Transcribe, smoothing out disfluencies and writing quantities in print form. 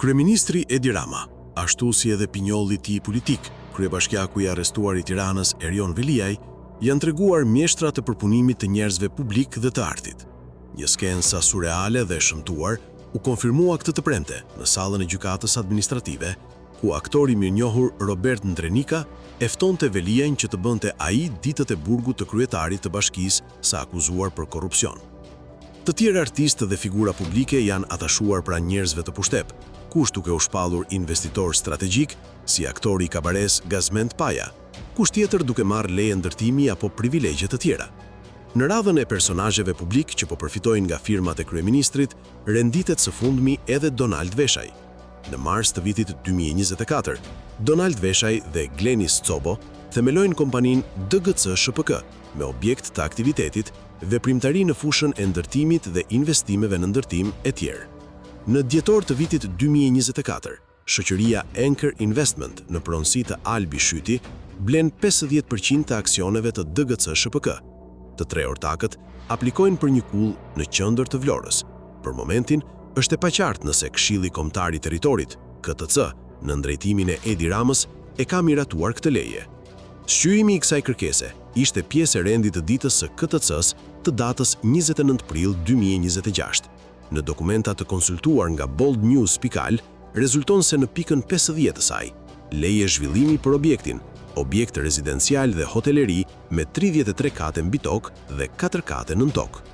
Kryeministri Edi Rama, ashtu si edhe pinjolli i tij politik, kryebashkiaku i arrestuar i Tiranës Erion Veliaj, janë treguar mjeshtra të përpunimit të njerëzve publik dhe të artit. Një skenë sa surreale dhe shëmtuar u konfirmua këtë të premte në sallën e gjykatës administrative, ku aktori mirënjohur Robert Ndrenika e ftonte Veliajin që të bënte ai ditët e burgut të kryetarit të bashkisë sa akuzuar për korrupsion. Të tjerë artistë dhe figura publike janë atashuar pranë njerëzve të pushtep, kush duke u shpallur investitor strategjik si aktori i kabares Gazmend Paja, kush tjetër duke marrë leje ndërtimi apo privilegje të tjera. Në radhën e personazheve publik që po përfitojnë nga firmat e kryeministrit, renditet së fundmi edhe Donald Veshaj. Në mars të vitit 2024, Donald Veshaj dhe Glenis Cobo themelojnë kompaninë DGC SHPK me objekt të aktivitetit veprimtari në fushën e ndërtimit dhe investimeve në ndërtim e tjerë. Në dhjetor të vitit 2024, shoqëria Anchor Investment në pronësi të Albi Shyti blen 50% të aksioneve të DGC SHPK. Të tre ortakët aplikojnë për një kull në qendër të Vlorës. Për momentin, është e paqartë nëse Këshilli Kombëtar i Territorit, KTC, në drejtimin e Edi Ramës, e ka miratuar këtë leje. Shqyrimi i kësaj kërkese ishte pjesë e rendit të ditës së KTC-s të datës 29 prill 2026. Në dokumenta të konsultuar nga boldnews.al, rezulton se në pikën 50 të saj, leje zhvillimi për objektin, objekt rezidencial dhe hoteleri me 33 kate mbi tokë dhe 4 kate nën tokë.